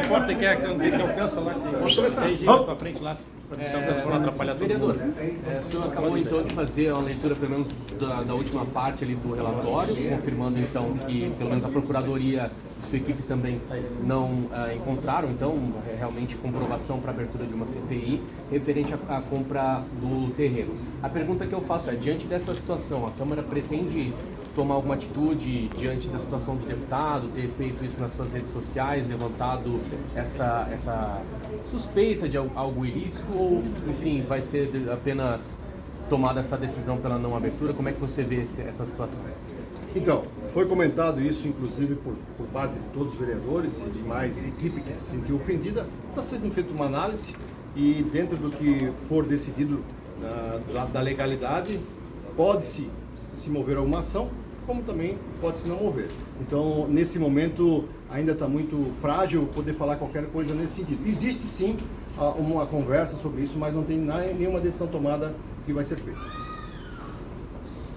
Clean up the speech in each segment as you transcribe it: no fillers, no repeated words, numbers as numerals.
porta que alcança lá, tem gente pra frente lá. Vereador, o senhor acabou então de fazer a leitura, pelo menos, da última parte ali do relatório, confirmando então que, pelo menos, a Procuradoria e sua equipe também não encontraram, então, realmente comprovação para a abertura de uma CPI referente à compra do terreno. A pergunta que eu faço é, diante dessa situação, a Câmara pretende tomar alguma atitude diante da situação do deputado, ter feito isso nas suas redes sociais, levantado essa suspeita de algo ilícito, ou, enfim, vai ser apenas tomada essa decisão pela não abertura? Como é que você vê essa situação? Então, foi comentado isso, inclusive, por parte de todos os vereadores e de mais equipe que se sentiu ofendida. Está sendo feita uma análise e, dentro do que for decidido da legalidade, pode-se se mover alguma ação, como também pode-se não mover. Então, nesse momento, ainda está muito frágil poder falar qualquer coisa nesse sentido. Existe, sim, uma conversa sobre isso, mas não tem nenhuma decisão tomada que vai ser feita.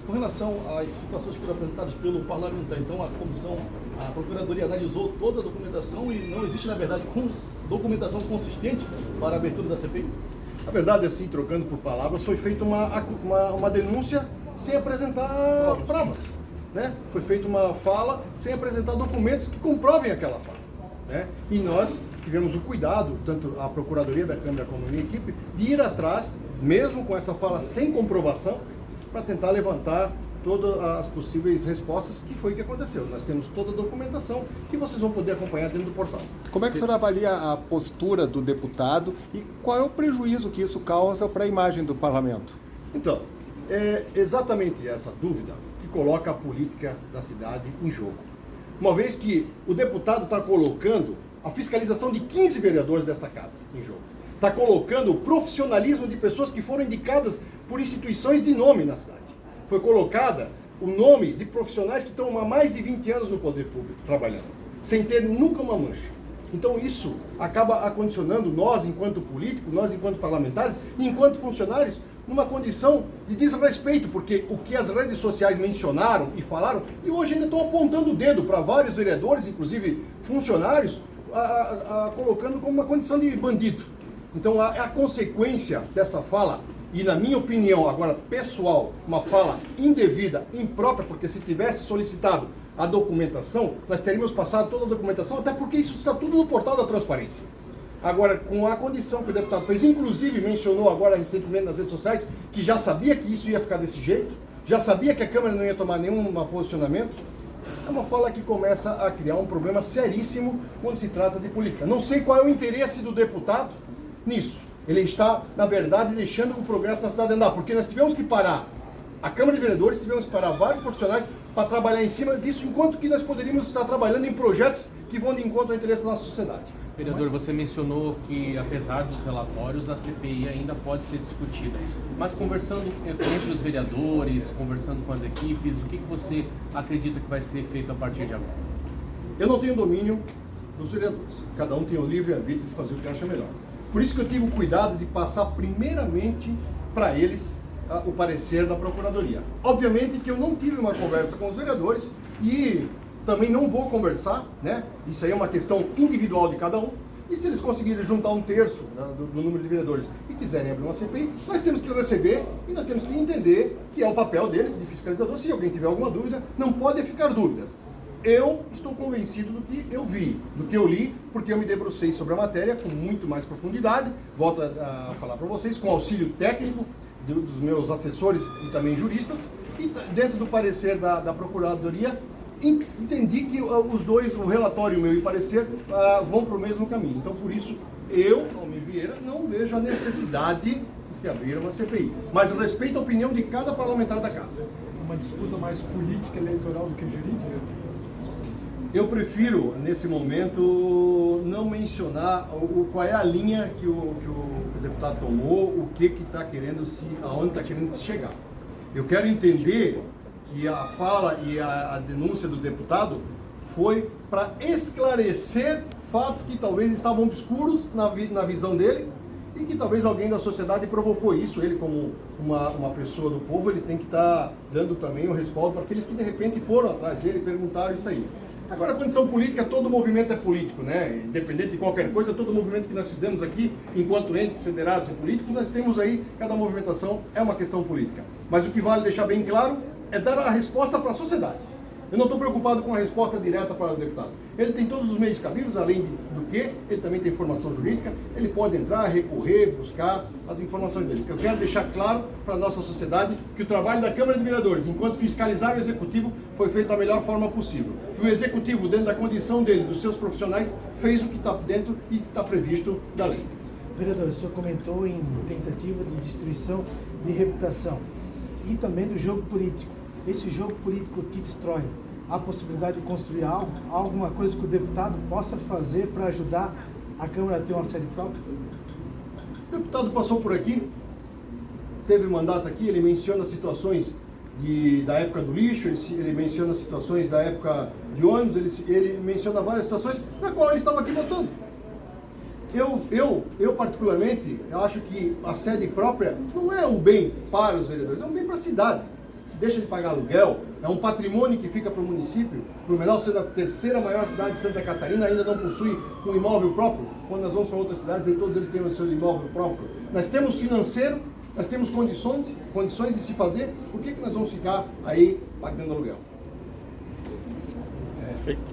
Com relação às situações que foram apresentadas pelo parlamentar, então a Procuradoria analisou toda a documentação e não existe, na verdade, documentação consistente para a abertura da CPI? A verdade, assim, trocando por palavras, foi feita uma denúncia sem apresentar provas, né? Foi feita uma fala sem apresentar documentos que comprovem aquela fala, né? E nós tivemos o cuidado, tanto a Procuradoria da Câmara como a minha equipe, de ir atrás, mesmo com essa fala sem comprovação, para tentar levantar todas as possíveis respostas, que foi o que aconteceu. Nós temos toda a documentação que vocês vão poder acompanhar dentro do portal. Como é que o senhor avalia a postura do deputado e qual é o prejuízo que isso causa para a imagem do parlamento? Então, é exatamente essa dúvida que coloca a política da cidade em jogo. Uma vez que o deputado está colocando a fiscalização de 15 vereadores desta casa em jogo. Está colocando o profissionalismo de pessoas que foram indicadas por instituições de nome na cidade. Foi colocada o nome de profissionais que estão há mais de 20 anos no poder público trabalhando, sem ter nunca uma mancha. Então isso acaba acondicionando nós, enquanto políticos, nós, enquanto parlamentares e enquanto funcionários, numa condição de desrespeito, porque o que as redes sociais mencionaram e falaram, e hoje ainda estão apontando o dedo para vários vereadores, inclusive funcionários, colocando como uma condição de bandido. Então a consequência dessa fala, e na minha opinião, agora pessoal, uma fala indevida, imprópria, porque se tivesse solicitado a documentação, nós teríamos passado toda a documentação, até porque isso está tudo no portal da transparência. Agora, com a condição que o deputado fez, inclusive mencionou agora recentemente nas redes sociais, que já sabia que isso ia ficar desse jeito, já sabia que a Câmara não ia tomar nenhum posicionamento, é uma fala que começa a criar um problema seríssimo quando se trata de política. Não sei qual é o interesse do deputado nisso. Ele está, na verdade, deixando o progresso na cidade andar, porque nós tivemos que parar a Câmara de Vereadores, tivemos que parar vários profissionais para trabalhar em cima disso, enquanto que nós poderíamos estar trabalhando em projetos que vão de encontro ao interesse da nossa sociedade. Vereador, você mencionou que, apesar dos relatórios, a CPI ainda pode ser discutida. Mas conversando entre os vereadores, conversando com as equipes, o que você acredita que vai ser feito a partir de agora? Eu não tenho domínio dos vereadores. Cada um tem o livre-arbítrio de fazer o que acha melhor. Por isso que eu tive o cuidado de passar primeiramente para eles o parecer da Procuradoria. Obviamente que eu não tive uma conversa com os vereadores e também não vou conversar, né? Isso aí é uma questão individual de cada um. E se eles conseguirem juntar 1/3 do número de vereadores e quiserem abrir uma CPI, nós temos que receber e nós temos que entender que é o papel deles de fiscalizador. Se alguém tiver alguma dúvida, não pode ficar dúvidas. Eu estou convencido do que eu vi, do que eu li, porque eu me debrucei sobre a matéria com muito mais profundidade. Volto a falar para vocês, com auxílio técnico dos meus assessores e também juristas. E dentro do parecer da Procuradoria, entendi que os dois, o relatório meu e o parecer, vão para o mesmo caminho. Então, por isso, eu, Almir Vieira, não vejo a necessidade de se abrir uma CPI. Mas respeito a opinião de cada parlamentar da casa. Uma disputa mais política eleitoral do que jurídica? Eu prefiro, nesse momento, não mencionar qual é a linha que o deputado tomou, o que está querendo aonde está querendo se chegar. Eu quero entender que a fala e a denúncia do deputado foi para esclarecer fatos que talvez estavam obscuros na visão dele e que talvez alguém da sociedade provocou isso. Ele, como uma pessoa do povo, ele tem que estar dando também o respaldo para aqueles que de repente foram atrás dele e perguntaram isso aí. Agora, a condição política, todo movimento é político, né? Independente de qualquer coisa, todo movimento que nós fizemos aqui, enquanto entes federados e políticos, nós temos aí, cada movimentação é uma questão política. Mas o que vale deixar bem claro é dar a resposta para a sociedade. Eu não estou preocupado com a resposta direta para o deputado. Ele tem todos os meios cabíveis, além do que ele também tem formação jurídica, ele pode entrar, recorrer, buscar as informações dele. Eu quero deixar claro para a nossa sociedade que o trabalho da Câmara de Vereadores, enquanto fiscalizar o Executivo, foi feito da melhor forma possível. E o Executivo, dentro da condição dele, dos seus profissionais, fez o que está dentro e está previsto da lei. Vereador, o senhor comentou em tentativa de destruição de reputação e também do jogo político. Esse jogo político que destrói, há possibilidade de construir algo, alguma coisa que o deputado possa fazer para ajudar a Câmara a ter uma sede própria? O deputado passou por aqui, teve mandato aqui, ele menciona situações da época do lixo, ele menciona situações da época de ônibus, ele menciona várias situações na qual ele estava aqui votando. Eu particularmente, acho que a sede própria não é um bem para os vereadores, é um bem para a cidade. Se deixa de pagar aluguel, é um patrimônio que fica para o município. Blumenau, sendo a terceira maior cidade de Santa Catarina, ainda não possui um imóvel próprio. Quando nós vamos para outras cidades, aí todos eles têm o seu imóvel próprio. Nós temos financeiro, nós temos condições de se fazer, por que nós vamos ficar aí pagando aluguel? Perfeito.